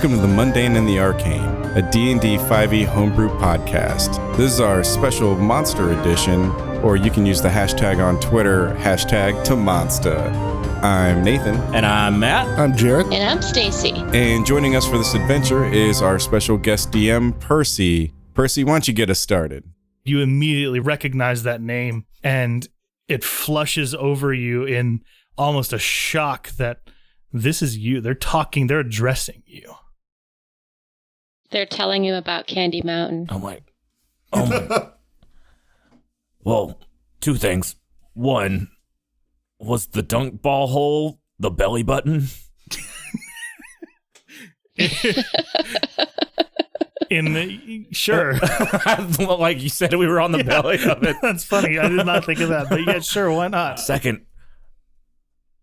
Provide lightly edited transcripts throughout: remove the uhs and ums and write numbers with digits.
Welcome to The Mundane and the Arcane, a D&D 5e homebrew podcast. This is our special monster edition, or you can use the hashtag on Twitter, hashtag TMaTAcast. I'm Nathan. And I'm Matt. I'm Jared. And I'm Stacy. And joining us for this adventure is our special guest DM, Percy. Percy, why don't you get us started? You immediately recognize that name, and it flushes over you in almost a shock that this is you. They're talking, they're addressing you. They're telling you about Candy Mountain. Oh my. Well, two things. One, was the dunk ball hole the belly button? Sure. Like you said, we were on the belly of it. That's funny. I did not think of that, but yeah, sure, why not? Second,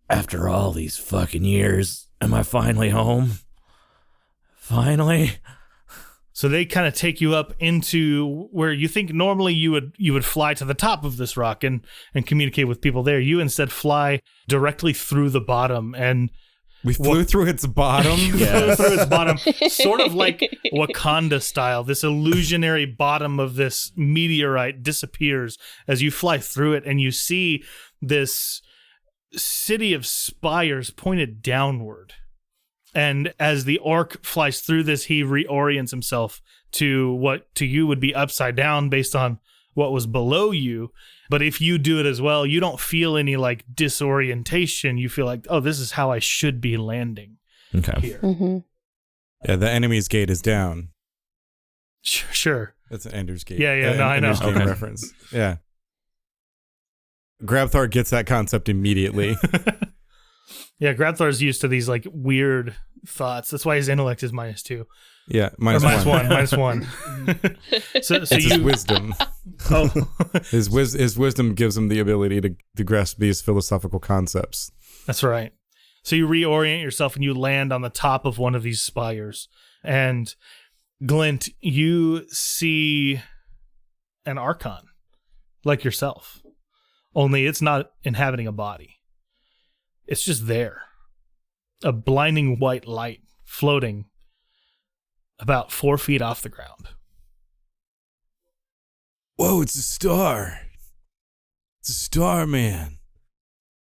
after all these fucking years, am I finally home? Finally? So they kind of take you up into where you think normally you would fly to the top of this rock and communicate with people there. You instead fly directly through the bottom, and We flew through its bottom? flew through its bottom, sort of like Wakanda style. This illusionary bottom of this meteorite disappears as you fly through it, and you see this city of spires pointed downward. And as the orc flies through this, he reorients himself to what to you would be upside down based on what was below you. But if you do it as well, you don't feel any like disorientation. You feel like, oh, this is how I should be landing here. Mm-hmm. Yeah, the enemy's gate is down. Sure. That's an Ender's Gate. Yeah, no, I know. Ender's Game Okay. reference. Yeah. Grabthar gets that concept immediately. Yeah, Grabthar's used to these like weird thoughts. That's why his intellect is -2. Yeah, Or minus one. -1. so It's his you wisdom. oh His wisdom gives him the ability to grasp these philosophical concepts. That's right. So you reorient yourself and you land on the top of one of these spires. And Glint, you see an Archon like yourself. Only it's not inhabiting a body. It's just there. A blinding white light floating about 4 feet off the ground. Whoa, it's a star. It's a star, man.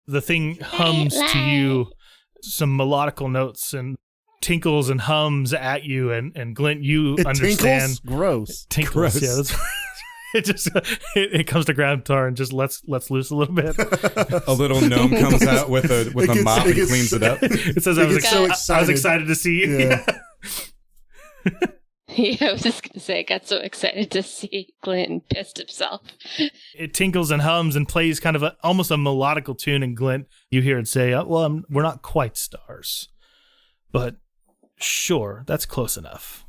The thing hums to you some melodical notes and tinkles and hums at you, and Glint, you It understand. tinkles? Gross. Tinkles, Gross. yeah. That's, it just it comes to Grabtar and just lets loose a little bit. A little gnome comes out with a gets- mop it and gets- cleans it up. It says, It I was, gets so I was excited. excited to see you. Yeah. Yeah, I was just going to say, I got so excited to see Glint pissed himself. It tinkles and hums and plays kind of almost a melodical tune, and Glint, you hear it say, well, we're not quite stars, but sure, that's close enough.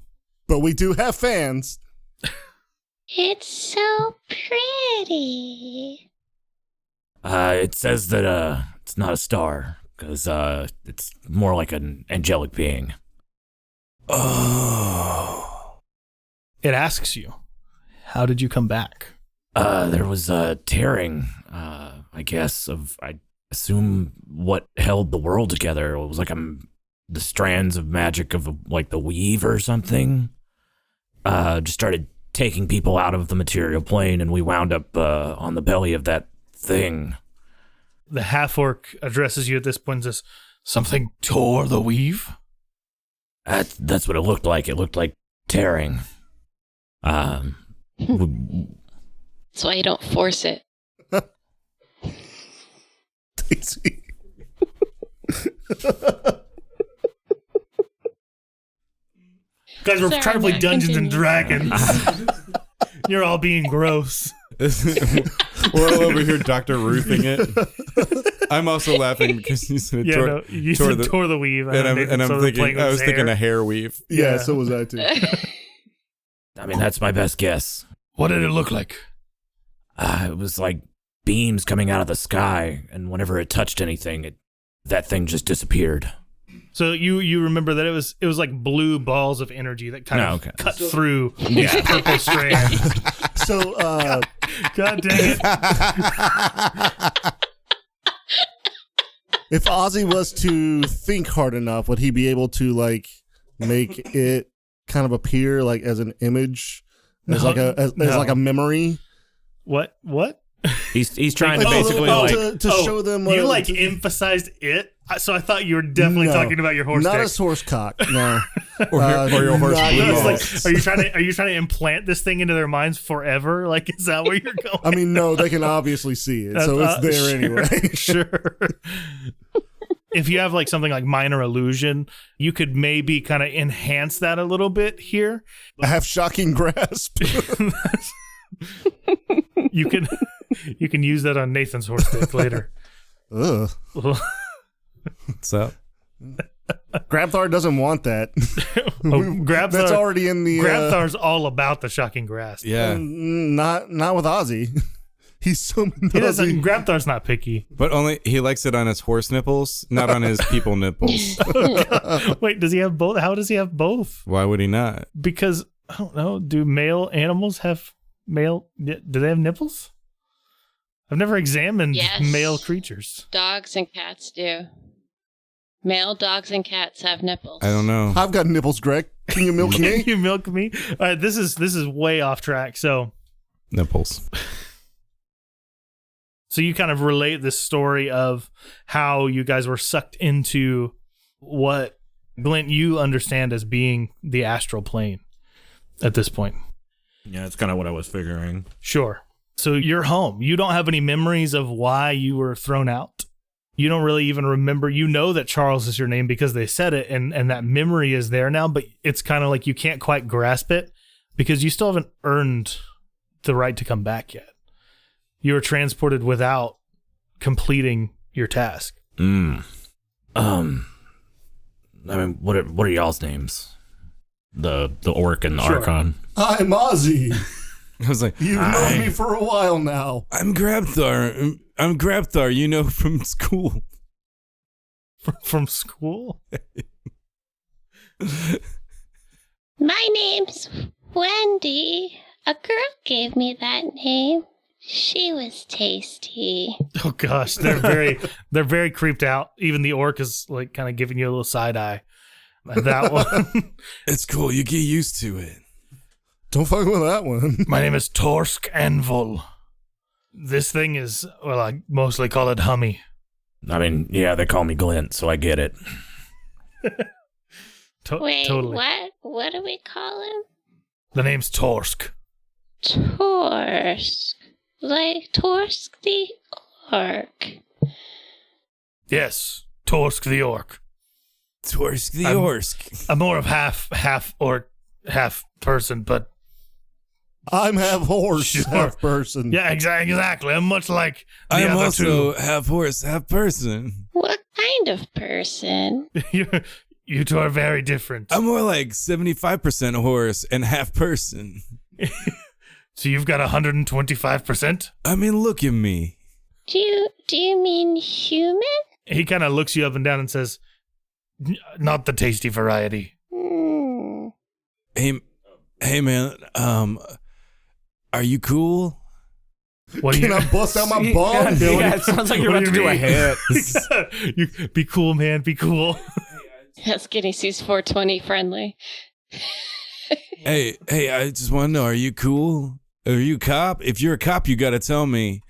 But we do have fans. It's so pretty. It says that it's not a star, because it's more like an angelic being. Oh. It asks you, how did you come back? There was a tearing, I guess, I assume what held the world together. It was like the strands of magic of like the weave or something. Just started taking people out of the material plane, and we wound up on the belly of that thing. The half-orc addresses you at this point and says, something tore the weave? That's what it looked like. It looked like tearing. That's why you don't force it. Daisy. Guys, we're Sorry, trying to play Matt, Dungeons and continue. Dragons. You're all being gross. We're all over here Dr. Roofing it. I'm also laughing because you said You said tore the weave. and I'm thinking, I was thinking a hair weave. Yeah, Yeah. so was I too. I mean, that's my best guess. What did it look like? It was like beams coming out of the sky, and whenever it touched anything, that thing just disappeared. So you remember that it was like blue balls of energy that kind of cut through these purple strands. So, God dang it. if Ozzy was to think hard enough, would he be able to, like, make it kind of appear like as an image, as like a memory. What? He's trying to Oh, basically oh, like to show them what you like emphasized it, so I thought you were definitely No, talking about your horse not dick. as horse cock. No, or your horse not blue I was balls. like, are you trying to implant this thing into their minds forever? Like, is that where you're going? I mean, no, they can obviously see it, so it's there sure, anyway. Sure. If you have like something like minor illusion, you could maybe kind of enhance that a little bit here. I have shocking grasp. You can use that on Nathan's horse dick later. Ugh. What's up? Grabthar doesn't want that. Grabthar, That's already in the. Grabthar's all about the shocking grasp. Yeah. Not with Ozzy. He's so. He doesn't. Grabthar's not picky. But only he likes it on his horse nipples, not on his people nipples. Wait, does he have both? How does he have both? Why would he not? Because I don't know. Do male animals have male? Do they have nipples? I've never examined Yes. male creatures. Dogs and cats do. Male dogs and cats have nipples. I don't know. I've got nipples, Greg. Can you milk me? You milk me. All right, this is way off track. So Nipples. you kind of relate this story of how you guys were sucked into what Glint you understand as being the astral plane at this point. yeah, that's kind of what I was figuring. Sure. So you're home. You don't have any memories of why you were thrown out. You don't really even remember. You know that Charles is your name because they said it, and that memory is there now, but it's kind of like you can't quite grasp it because you still haven't earned the right to come back yet. You were transported without completing your task. I mean, what are y'all's names? The orc and the Sure. archon. I'm Ozzy. I was like, You've known me for a while now. I'm Grabthar. I'm Grabthar, you know, from school. From school? My name's Wendy. A girl gave me that name. She was tasty. Oh gosh, they're very creeped out. Even the orc is like kind of giving you a little side eye. That one. It's cool. You get used to it. Don't fuck with that one. My name is Torsk Envol. This thing is, well, I mostly call it Hummy. I mean, yeah, they call me Glint, so I get it. Wait, Totally. what? What do we call him? The name's Torsk. Torsk. Like Torsk the orc. Yes, Torsk the orc. Torsk the I'm- Orsk. I'm more of half orc, half person, but I'm half horse, Sure. half person. yeah, exactly. I'm much like the I'm other also half horse, half person. What kind of person? two. You two are very different. I'm more like 75% horse and half person. So you've got 125%? I mean, look at me. Do you mean human? He kind of looks you up and down and says, not the tasty variety. Hmm. Hey man, are you cool? What do Can you I bust out my bong? Yeah, it sounds like you're What about to do do you a mean? hit. You be cool, man. Be cool. Yes, Skinny C's 420 friendly. Hey, I just want to know, are you cool? Are you a cop? If you're a cop, you got to tell me.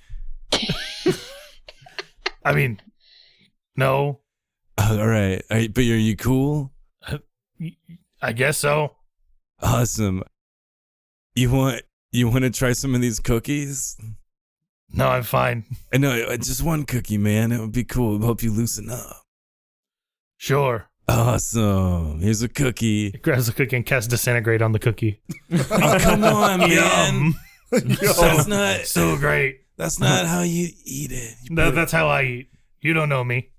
I mean, no, All right. But are you cool? I guess so. Awesome. You want to try some of these cookies? No, I'm fine. I know, just one cookie, man. It would be cool. It would help you loosen up. Sure. Awesome. Here's a cookie. He grabs the cookie and casts disintegrate on the cookie. Oh, come on, man. Yum. That's not. So great. That's not how you eat it. You put it- That's how I eat. You don't know me.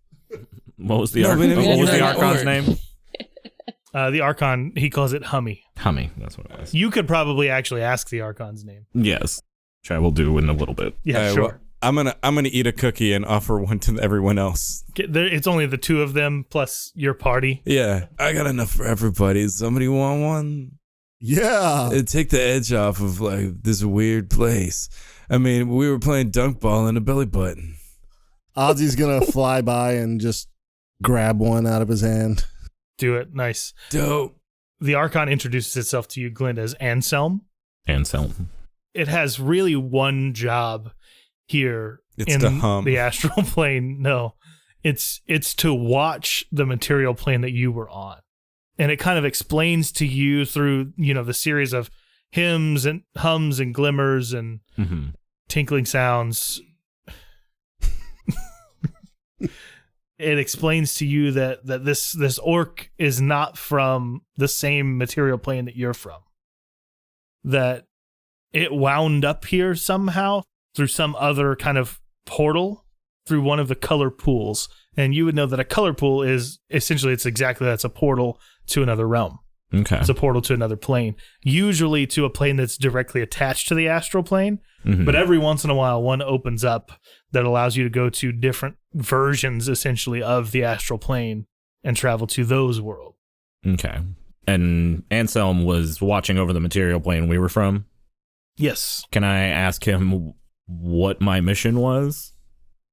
What was the No, but I mean, what was the you're archon's an name? The Archon, he calls it Hummy. Hummy. That's what it was. You could probably actually ask the Archon's name. Yes, which I will do in a little bit. Yeah, All right, sure. well, I'm gonna eat a cookie and offer one to everyone else. It's only the two of them plus your party. Yeah, I got enough for everybody. Somebody want one? Yeah. It'd take the edge off of like this weird place. I mean, we were playing dunk ball in a belly button. Ozzy's gonna fly by and just grab one out of his hand. Do it. Nice. Dope. the Archon introduces itself to you, Glint, as Anselm. Anselm. It has really one job here in the astral plane. No, it's to watch the material plane that you were on. And it kind of explains to you through, the series of hums and glimmers and tinkling sounds. It explains to you that this orc is not from the same material plane that you're from. That it wound up here somehow through some other kind of portal through one of the color pools. And you would know that a color pool is essentially, that's a portal to another realm. Okay. It's a portal to another plane, usually to a plane that's directly attached to the astral plane. But every once in a while, one opens up that allows you to go to different versions, essentially, of the astral plane and travel to those worlds. Okay. And Anselm was watching over the material plane we were from? Yes. Can I ask him what my mission was?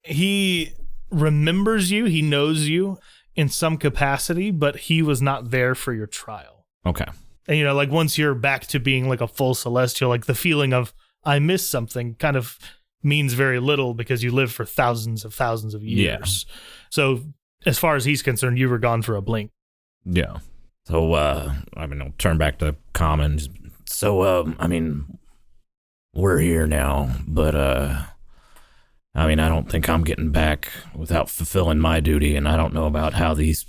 He remembers you. He knows you in some capacity, but he was not there for your trial. Okay. And, once you're back to being like a full celestial, the feeling of I missed something kind of means very little because you live for thousands of years. Yeah. So as far as he's concerned, you were gone for a blink. Yeah. So, I'll turn back to common. So, we're here now, but, I don't think I'm getting back without fulfilling my duty, and I don't know about how these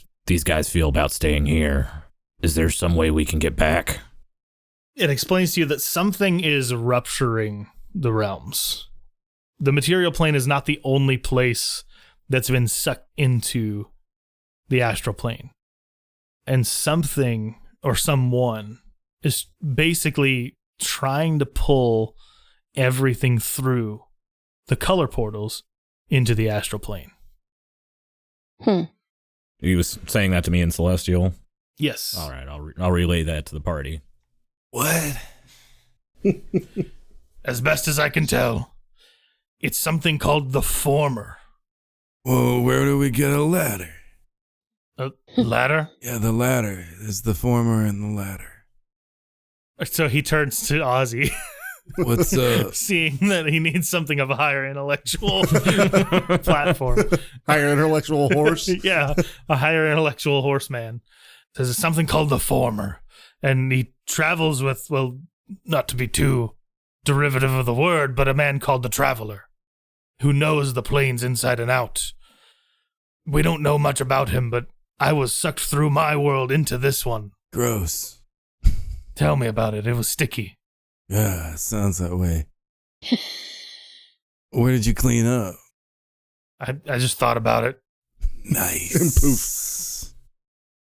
guys feel about staying here. Is there some way we can get back? It explains to you that something is rupturing the realms. The material plane is not the only place that's been sucked into the astral plane. And something or someone is basically trying to pull everything through the color portals into the astral plane. He was saying that to me in Celestial? Yes. All right, I'll relay that to the party. What? As best as I can tell, it's something called the Former. Well, where do we get a ladder? A ladder? Yeah, the ladder. There's the Former and the ladder. So he turns to Ozzy. What's up? Seeing that he needs something of a higher intellectual platform. Higher intellectual horse? Yeah, a higher intellectual horseman. There's something called the Former. And he travels with, well, not to be too derivative of the word, but a man called the Traveler, who knows the plains inside and out. We don't know much about him, but I was sucked through my world into this one. Gross. Tell me about it. It was sticky. Yeah, it sounds that way. Where did you clean up? I just thought about it. Nice. And poof.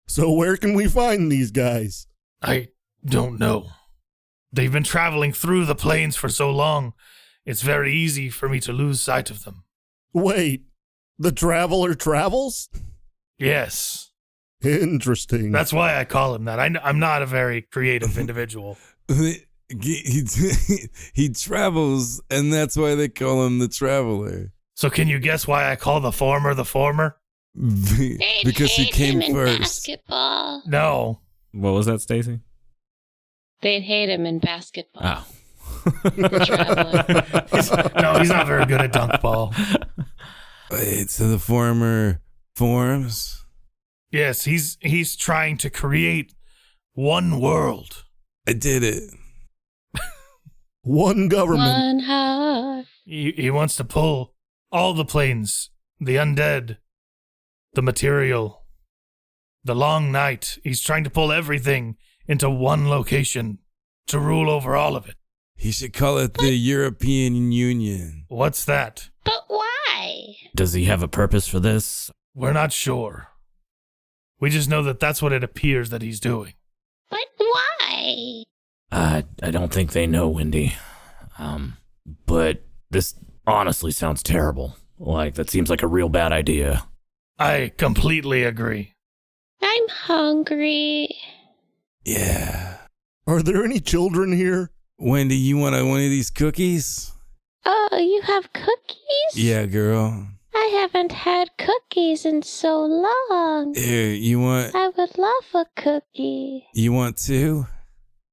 So where can we find these guys? I don't know. They've been traveling through the plains for so long, it's very easy for me to lose sight of them. Wait, the Traveler travels? Yes. Interesting. That's why I call him that. I'm not a very creative individual. He travels, and that's why they call him the Traveler. So can you guess why I call the Former the Former? Because he came him in first. Basketball. No. What was that, Stacy? They'd hate him in basketball. Oh. The Traveler. No, he's not very good at dunk ball. Wait, so the Former forms? Yes, he's trying to create one world. I did it. One government. One heart. He wants to pull all the planes, the undead, the material, the long night. He's trying to pull everything into one location to rule over all of it. He should call it the European Union. What's that? But why? Does he have a purpose for this? We're not sure. We just know that that's what it appears that he's doing. But why? I don't think they know, Wendy. But this honestly sounds terrible. Like, that seems like a real bad idea. I completely agree. I'm hungry. Yeah. Are there any children here? Wendy, you want one of these cookies? Oh, you have cookies? Yeah, girl. I haven't had cookies in so long. You want? I would love a cookie. You want two?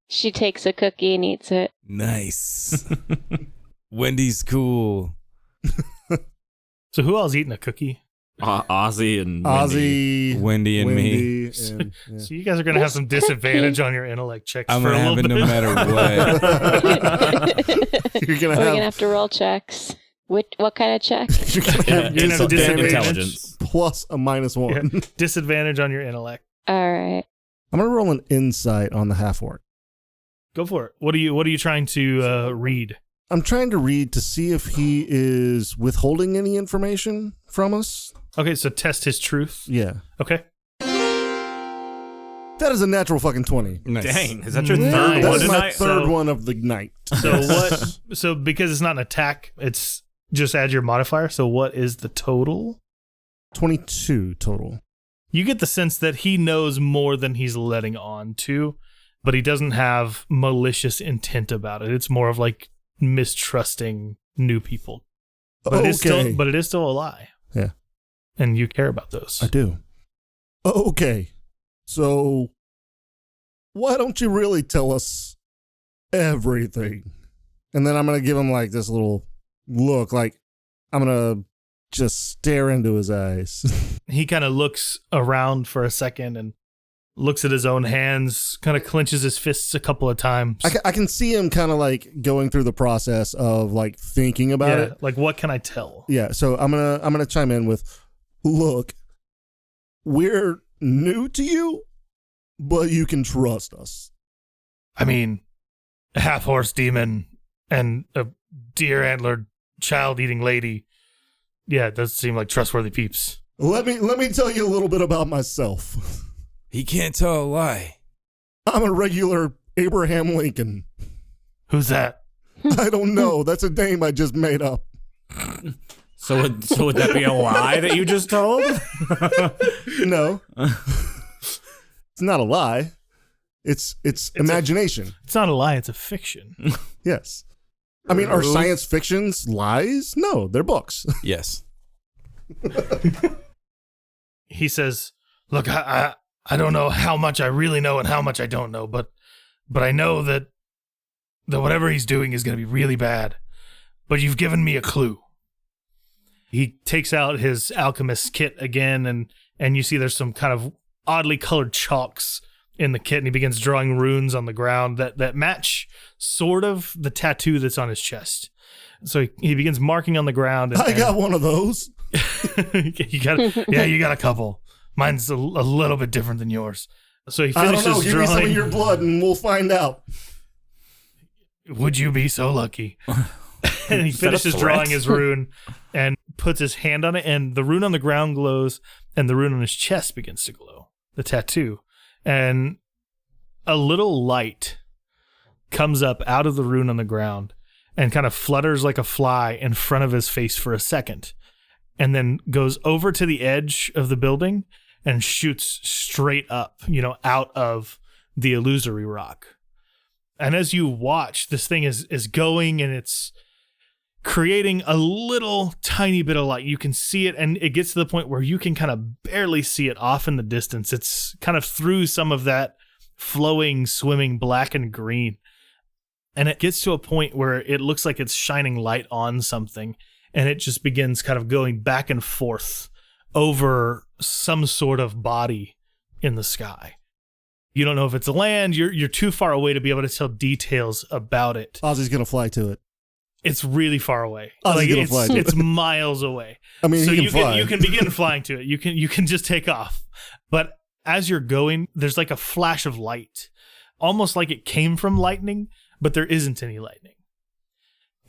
She takes a cookie and eats it. Nice. Wendy's cool. So who else eating a cookie? Ozzy and Wendy and me. And, yeah. So you guys are going to have some disadvantage on your intellect checks I'm for a gonna little have it bit. no matter what. You're We're gonna have to roll checks. What kind of check? You're gonna have You're gonna have disadvantage. intelligence. plus a -1. Yeah, disadvantage on your intellect. All right. I'm gonna roll an insight on the half orc. Go for it. What are you trying to read? I'm trying to read to see if he is withholding any information from us. Okay, so test his truth. Yeah, Okay. that is a natural fucking 20. Nice. Dang, is that your Nice. third That one is my tonight? third one of the night. So what? So because it's not an attack, it's just add your modifier. So what is the total? 22 total. You get the sense that he knows more than he's letting on to, but he doesn't have malicious intent about it. It's more of like mistrusting new people. But it is still a lie. Yeah. And you care about those. I do. Okay. So, why don't you really tell us everything? And then I'm going to give him like this little look, like I'm going to just stare into his eyes. He kind of looks around for a second and looks at his own hands, kind of clenches his fists a couple of times. I can see him kind of like going through the process of like thinking about it. Like, what can I tell? Yeah. So I'm going to chime in with, look, we're new to you, but you can trust us. I mean, a half-horse demon and a deer-antlered child-eating lady. Yeah, it does seem like trustworthy peeps. Let me tell you a little bit about myself. He can't tell a lie. I'm a regular Abraham Lincoln. Who's that? I don't know. That's a name I just made up. So would that be a lie that you just told? No. It's not a lie. It's imagination. It's not a lie, it's a fiction. Yes. I mean, are science fictions lies? No, they're books. Yes. He says, look, I don't know how much I really know and how much I don't know, but I know that whatever he's doing is going to be really bad. But you've given me a clue. He takes out his alchemist kit again, and you see there's some kind of oddly colored chalks in the kit, and he begins drawing runes on the ground that match sort of the tattoo that's on his chest. So he begins marking on the ground. I got one of those. you got a couple. Mine's a little bit different than yours. So he finishes I don't know. Give drawing. me some of your blood and we'll find out. Would you be so lucky? And he finishes drawing his rune and puts his hand on it, and the rune on the ground glows, and the rune on his chest begins to glow, the tattoo. And a little light comes up out of the rune on the ground and kind of flutters like a fly in front of his face for a second, and then goes over to the edge of the building and shoots straight up, out of the illusory rock. And as you watch, this thing is going, and it's creating a little tiny bit of light. You can see it, and it gets to the point where you can kind of barely see it off in the distance. It's kind of through some of that flowing, swimming black and green. And it gets to a point where it looks like it's shining light on something, and it just begins kind of going back and forth over some sort of body in the sky. You don't know if it's land. You're too far away to be able to tell details about it. Ozzy's going to fly to it. It's really far away. Ozzy's going to fly to it. It's miles away. I mean, So he can fly. you can begin flying to it. You can just take off. But as you're going, there's like a flash of light, almost like it came from lightning, but there isn't any lightning.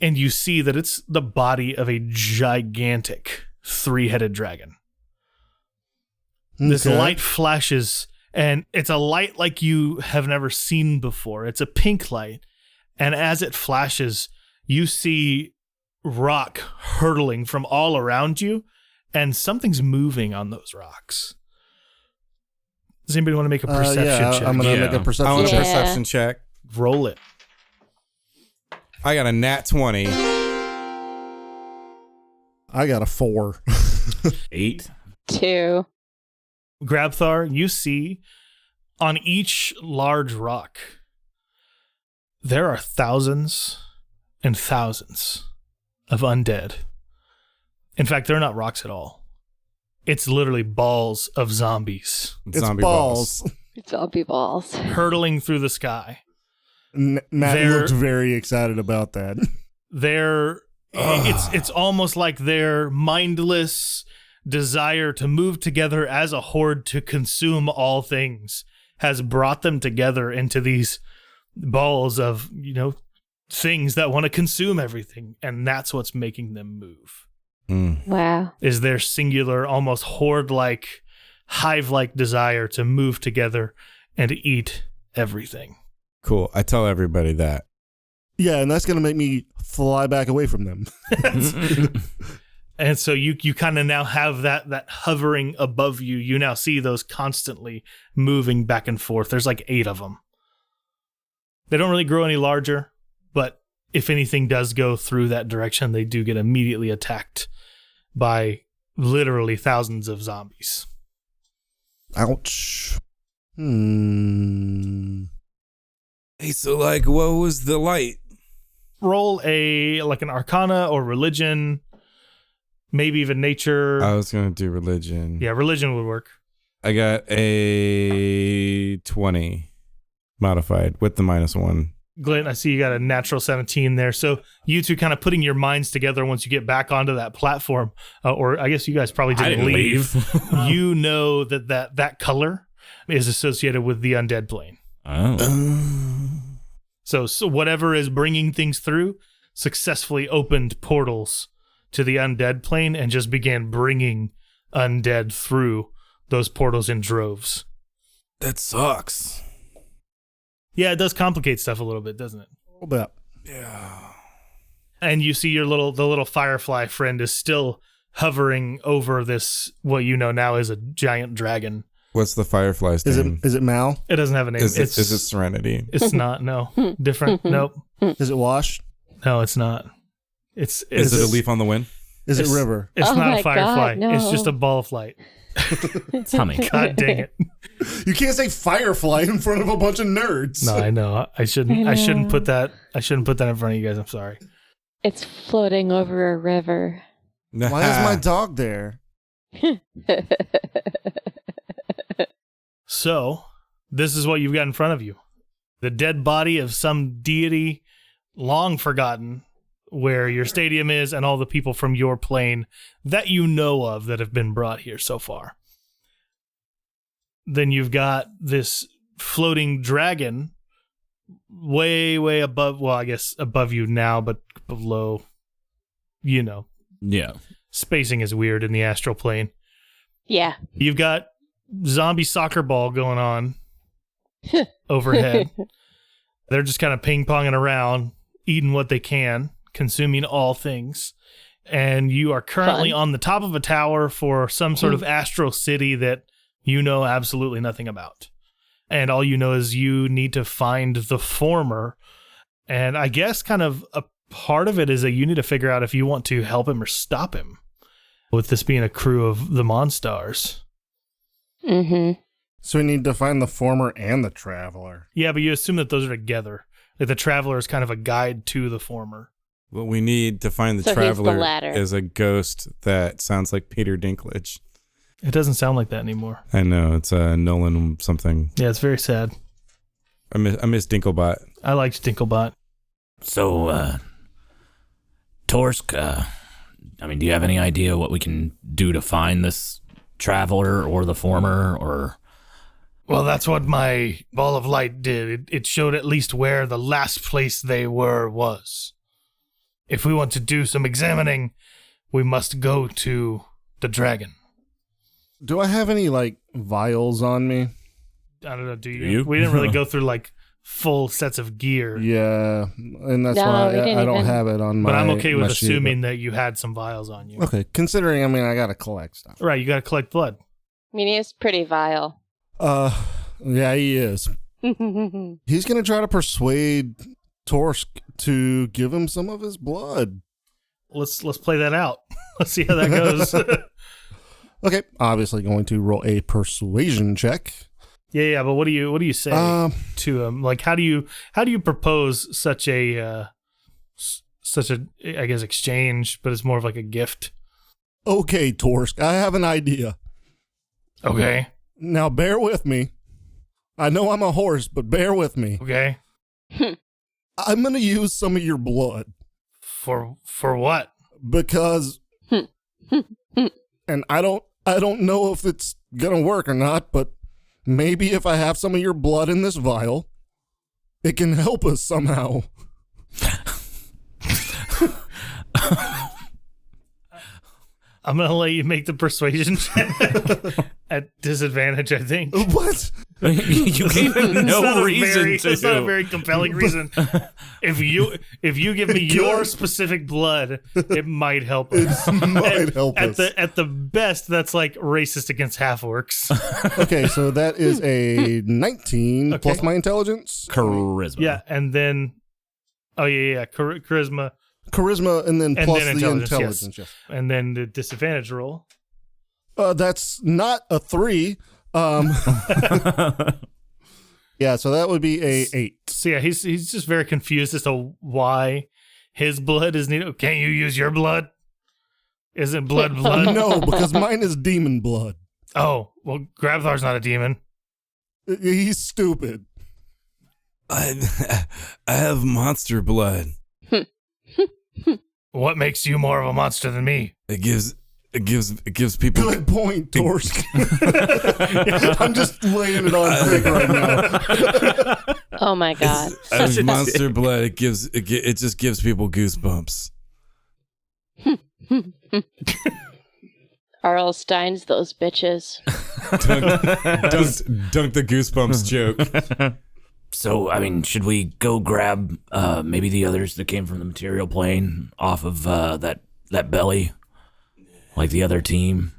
And you see that it's the body of a gigantic 3-headed dragon. This Okay. light flashes, and it's a light like you have never seen before. It's a pink light. And as it flashes, you see rock hurtling from all around you, and something's moving on those rocks. Does anybody want to make a perception check? I'm going to make a I perception want a check. perception check. Roll it. I got a nat 20. I got a 4. 8. 2. Grabthar, you see on each large rock, there are thousands and thousands of undead. In fact, they're not rocks at all. It's literally balls of zombies It's Zombie balls. Zombie balls. hurtling through the sky. Matt They're- looked very excited about that. It's almost like their mindless desire to move together as a horde to consume all things has brought them together into these balls of, things that want to consume everything. And that's what's making them move. Wow. Is their singular, almost horde-like, hive-like desire to move together and eat everything. Cool. I tell everybody that. Yeah, and that's going to make me fly back away from them. And so you kind of now have that hovering above you. You now see those constantly moving back and forth. There's like 8 of them. They don't really grow any larger, but if anything does go through that direction, they do get immediately attacked by literally thousands of zombies. Ouch. Hey, so what was the light? Roll an Arcana or Religion, maybe even Nature. I was going to do religion. Yeah, Religion would work. I got a 20 modified with the -1. Glenn, I see you got a natural 17 there. So you two kind of putting your minds together once you get back onto that platform, or I guess you guys probably didn't leave. You know that color is associated with the undead plane. Oh. So whatever is bringing things through successfully opened portals to the undead plane and just began bringing undead through those portals in droves. That sucks. Yeah, it does complicate stuff a little bit, doesn't it? A little bit. Yeah. And you see the little firefly friend is still hovering over this, what you know now is a giant dragon. What's the firefly's name? Is it Mal? It doesn't have a name. Is it Serenity? It's not. No, different. Nope. Is it Wash? No, it's not. Is Is it a leaf on the wind? Is it It's- River? It's Oh not my a firefly. God, no. It's just a ball of light. It's humming. God dang it! You can't say Firefly in front of a bunch of nerds. No, I know. I shouldn't put that. I shouldn't put that in front of you guys. I'm sorry. It's floating over a river. Why is my dog there? So, this is what you've got in front of you. The dead body of some deity long forgotten, where your stadium is and all the people from your plane that you know of that have been brought here so far. Then you've got this floating dragon way, way above, well, I guess above you now, but below, Yeah. spacing is weird in the astral plane. Yeah. You've got zombie soccer ball going on overhead. They're just kind of ping-ponging around, eating what they can, consuming all things. And you are currently Fun. on the top of a tower for some sort of astral city that you know absolutely nothing about. And all you know is you need to find the former. And I guess kind of a part of it is that you need to figure out if you want to help him or stop him, with this being a crew of the Monstars. Mm-hmm. So we need to find the former and the traveler. Yeah, but you assume that those are together. Like the traveler is kind of a guide to the former. What we need to find the So he's the traveler latter. is a ghost that sounds like Peter Dinklage. It doesn't sound like that anymore. I know, it's Nolan something. Yeah, it's very sad. I miss Dinklebot. I liked Dinklebot. So, Torsk, do you have any idea what we can do to find this traveler or the former, or? Well, that's what my ball of light did. It showed at least where the last place they were was. If we want to do some examining, we must go to the dragon. Do I have any, vials on me? I don't know, do you? Do you? We didn't really go through, full sets of gear. Yeah, and that's No, why we didn't I don't even- have it on my But I'm okay with my sheet, assuming that you had some vials on you. but- Okay, considering, I got to collect stuff. Right, you got to collect blood. I mean, he is pretty vile. Yeah, he is. He's going to try to persuade Torsk to give him some of his blood. let's play that out. Let's see how that goes. Okay, obviously going to roll a persuasion check. Yeah, but what do you say to him? Like, how do you propose such a I guess exchange, but it's more of like a gift? Okay, Torsk, I have an idea. Okay. Now bear with me. I know I'm a horse, but bear with me. Okay. I'm gonna use some of your blood. For what? Because and I don't know if it's gonna work or not, but maybe if I have some of your blood in this vial, it can help us somehow. I'm gonna let you make the persuasion check at disadvantage, I think. What? You gave him no reason to. It's not a very compelling reason. If you give me your specific blood, it might help us. At the best, that's like racist against half orcs. Okay, so that is a 19 plus my intelligence. Charisma. Yeah, and then charisma. Charisma and then plus the intelligence. Yes. And then the disadvantage roll. That's not a 3. Yeah, so that would be a 8. So yeah, he's just very confused as to why his blood is needed. Can't you use your blood? Isn't blood? No, because mine is demon blood. Oh, well, Grabthar's not a demon. He's stupid. I have monster blood. What makes you more of a monster than me? It gives people. Good point, Torsk. I'm just laying it on thick right now. Oh my god. I have monster blood. It just gives people goosebumps. R.L. Stein's those bitches. Dunk the goosebumps joke. So, I mean, should we go grab maybe the others that came from the material plane off of that belly, like the other team?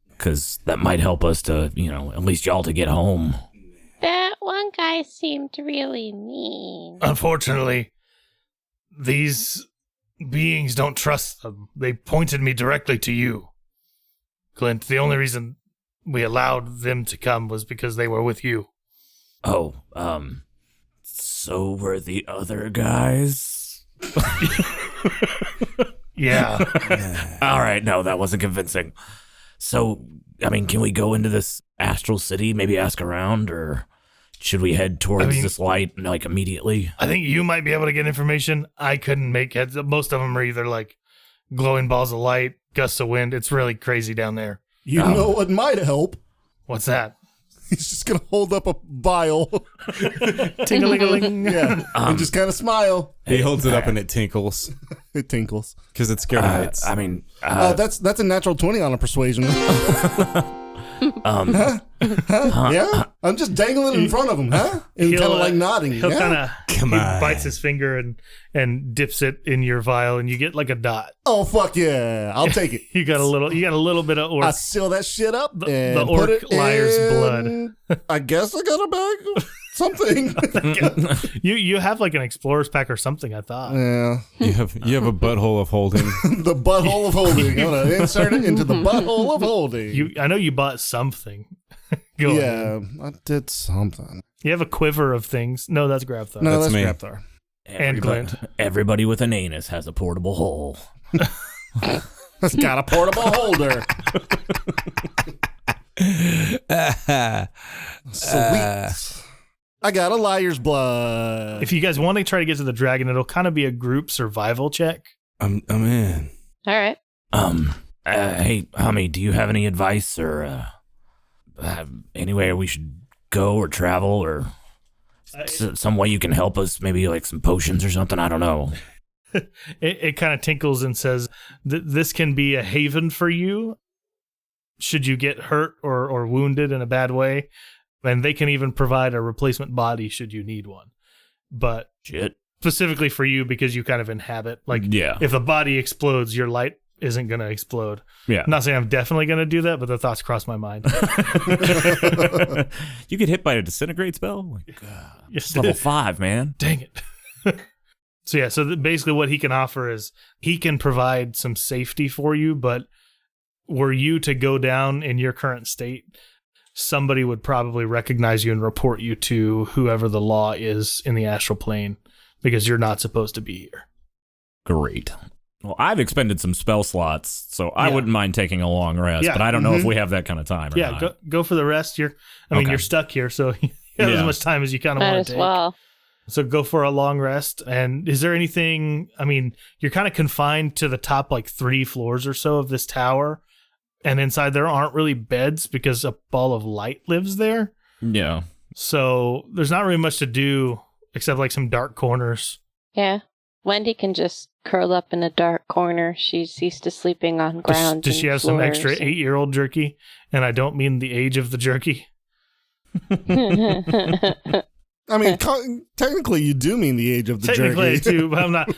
Because that might help us to, at least y'all to get home. That one guy seemed really mean. Unfortunately, these beings don't trust them. They pointed me directly to you, Clint. The only reason we allowed them to come was because they were with you. Oh, so were the other guys? Yeah. All right, no, that wasn't convincing. So, I mean, can we go into this astral city, maybe ask around, or should we head towards this light, like, immediately? I think you might be able to get information. I couldn't make heads. Most of them are either, like, glowing balls of light, gusts of wind. It's really crazy down there. You know what might help? What's that? He's just going to hold up a vial. Ting-a-ling-a-ling. Yeah. And just kind of smile. He holds it up and it tinkles It tinkles. because it's scared of heights. I mean, That's a natural 20 on a persuasion. Yeah? I'm just dangling in front of him, huh? And kind of like nodding. He'll Yeah? he bites his finger and dips it in your vial, and you get like a dot. Oh, fuck yeah. I'll take it. You got a little bit of orc. I seal that shit up and the put orc it liar's in, blood. I guess I got a bag of something. You have like an explorer's pack or something, I thought. Yeah. You have a butthole of holding. The butthole of holding. I'm going to insert it into the butthole of holding. I know you bought something. Go ahead. I did something. You have a quiver of things. No, that's Grabthar. No, That's that's me. Grabthar. And Clint. Everybody with an anus has a portable hole. It's got a portable holder. Sweet. I got a liar's blood. If you guys want to try to get to the dragon, it'll kind of be a group survival check. I'm in. All right. Hey, Hami, do you have any advice or anywhere we should go or travel or some way you can help us? Maybe like some potions or something? I don't know. It kind of tinkles and says, this can be a haven for you should you get hurt or wounded in a bad way. And they can even provide a replacement body should you need one. But Shit. specifically for you, because you kind of inhabit, like, Yeah. if the body explodes, your light isn't going to explode. Yeah. I'm not saying I'm definitely going to do that, but the thoughts cross my mind. You get hit by a disintegrate spell? Like, Yes. level 5, man. Dang it. So yeah, so basically what he can offer is he can provide some safety for you, but were you to go down in your current state, somebody would probably recognize you and report you to whoever the law is in the astral plane because you're not supposed to be here. Great. Well, I've expended some spell slots, so I wouldn't mind taking a long rest, but I don't know if we have that kind of time or not. Go for the rest. You're stuck here, so you have as much time as you kind of want to take. Well. So go for a long rest. And is there anything, you're kind of confined to the top 3 floors or so of this tower. And inside there aren't really beds because a ball of light lives there. Yeah. So there's not really much to do except some dark corners. Yeah. Wendy can just curl up in a dark corner. She's used to sleeping on ground. Does she have some extra 8-year-old jerky? And I don't mean the age of the jerky. Technically, you do mean the age of the jerky. Technically, too, but I'm not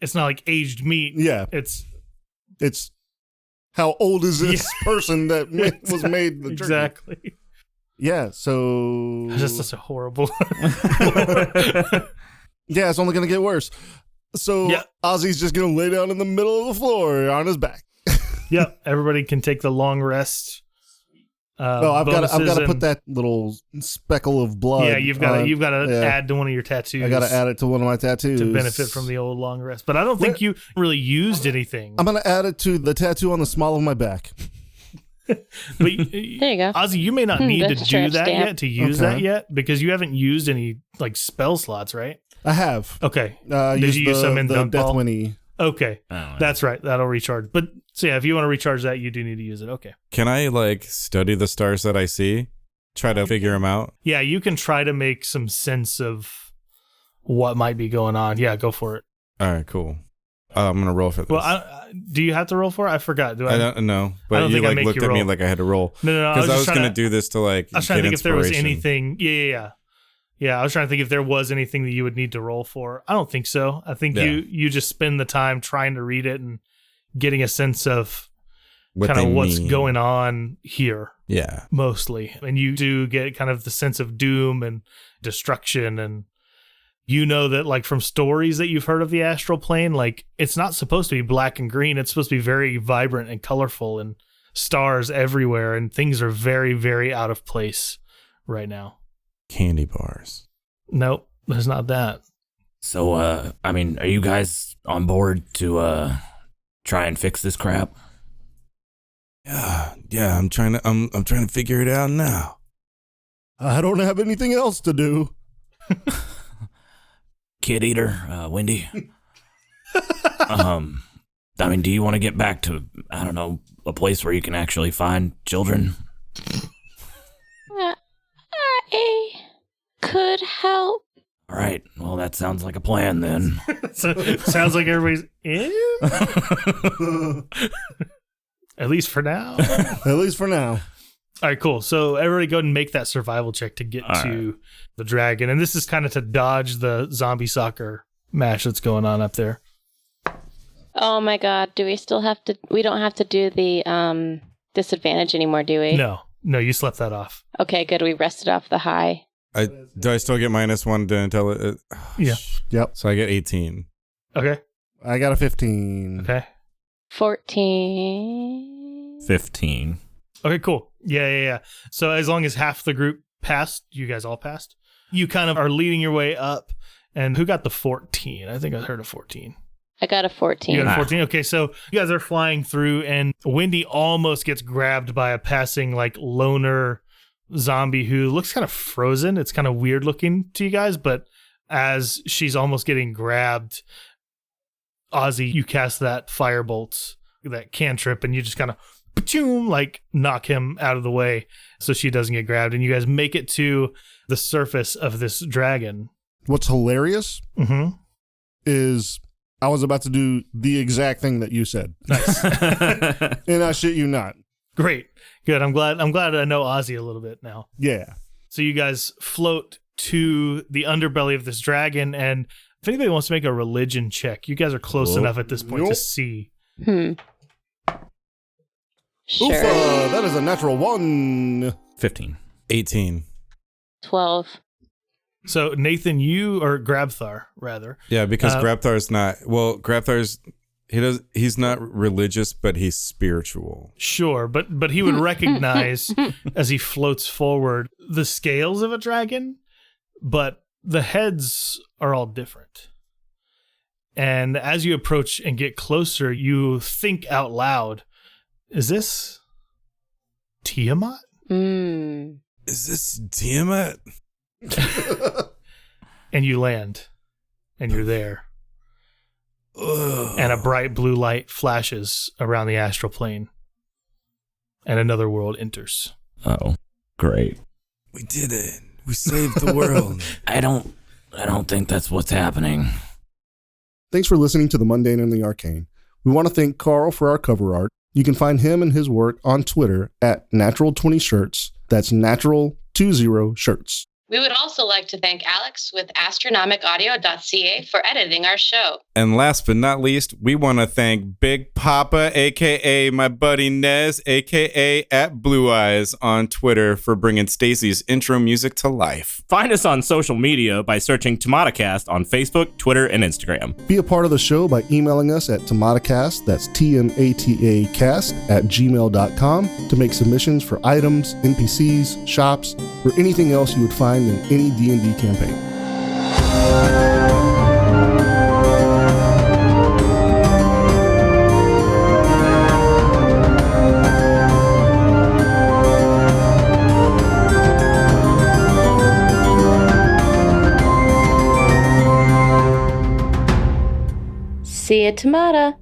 it's not like aged meat. Yeah, it's how old is this person that was made the jerky? Exactly. Yeah, so just such a horrible. Yeah, it's only gonna get worse. So Ozzy's just gonna lay down in the middle of the floor on his back. Yep, everybody can take the long rest. I've got to put that little speckle of blood. Yeah, you've got to add to one of your tattoos. I got to add it to one of my tattoos to benefit from the old long rest. But I don't think you really used anything. I'm going to add it to the tattoo on the small of my back. But there you go, Ozzy. You may not need to do that stamp. yet to use that yet because you haven't used any spell slots, right? I have. Okay. Did you use some in the Dunk Ball? Deathwinnie? Okay, that's right. That'll recharge. But so yeah, if you want to recharge that, you do need to use it. Okay. Can I study the stars that I see? Try to figure them out? Yeah, you can try to make some sense of what might be going on. Yeah, go for it. All right, cool. I'm going to roll for this. Well, do you have to roll for it? I forgot. I don't know. But I don't you think I make looked you at me roll. like I had to roll. No. Because I was going to do this to I was trying to think if there was inspiration. anything. Yeah, I was trying to think if there was anything that you would need to roll for. I don't think so. I think you just spend the time trying to read it and getting a sense of kind of what's going on here. Yeah. Mostly. And you do get kind of the sense of doom and destruction. And you know that from stories that you've heard of the astral plane, it's not supposed to be black and green. It's supposed to be very vibrant and colorful and stars everywhere. And things are very, very out of place right now. Candy bars. Nope, there's not that. So, are you guys on board to try and fix this crap? Yeah. I'm trying to figure it out now. I don't have anything else to do. Kid eater, Wendy. Do you want to get back to a place where you can actually find children? I could help. All right. Well, that sounds like a plan then. So, sounds like everybody's in. At least for now. At least for now. All right, cool. So everybody go ahead and make that survival check to get to the dragon. And this is kind of to dodge the zombie soccer match that's going on up there. Oh my god, do we still have to... We don't have to do the disadvantage anymore, do we? No, you slept that off. Okay, good. We rested off the high. Do I still get -1 to intel? Yeah. Yep. So I get 18. Okay. I got a 15. Okay. 14. 15. Okay, cool. Yeah. So as long as half the group passed, you guys all passed, you kind of are leading your way up. And who got the 14? I think I heard a 14. I got a 14. You got a 14? Okay, so you guys are flying through, and Wendy almost gets grabbed by a passing, loner zombie who looks kind of frozen. It's kind of weird looking to you guys, but as she's almost getting grabbed, Ozzy, you cast that firebolt, that cantrip, and you just kind of knock him out of the way so she doesn't get grabbed, and you guys make it to the surface of this dragon. What's hilarious is I was about to do the exact thing that you said. Nice. And I shit you not. Great. Good. I'm glad I know Ozzy a little bit now. Yeah. So you guys float to the underbelly of this dragon, and if anybody wants to make a religion check, you guys are close enough at this point to see. Sure. Oofa, that is a natural 1. 15. 18. 12. So Nathan, you or Grabthar rather. Yeah, because Grabthar's not. Well, Grabthar's he's not religious, but he's spiritual. Sure, but he would recognize as he floats forward the scales of a dragon, but the heads are all different. And as you approach and get closer, you think out loud, is this Tiamat? Is this Tiamat? And you land, and you're there. Ugh. And a bright blue light flashes around the astral plane, and another world enters. Oh, great. We did it. We saved the world. I don't think that's what's happening. Thanks for listening to The Mundane and the Arcane. We want to thank Carl for our cover art. You can find him and his work on Twitter at Natural20Shirts. That's Natural20Shirts. We would also like to thank Alex with astronomicaudio.ca for editing our show. And last but not least, we want to thank Big Papa, a.k.a. my buddy Nez, a.k.a. at Blue Eyes on Twitter for bringing Stacy's intro music to life. Find us on social media by searching TMaTAcast on Facebook, Twitter, and Instagram. Be a part of the show by emailing us at TMaTAcast, that's TMATAcast at gmail.com to make submissions for items, NPCs, shops, or anything else you would find in any D&D campaign. See you, Tamata.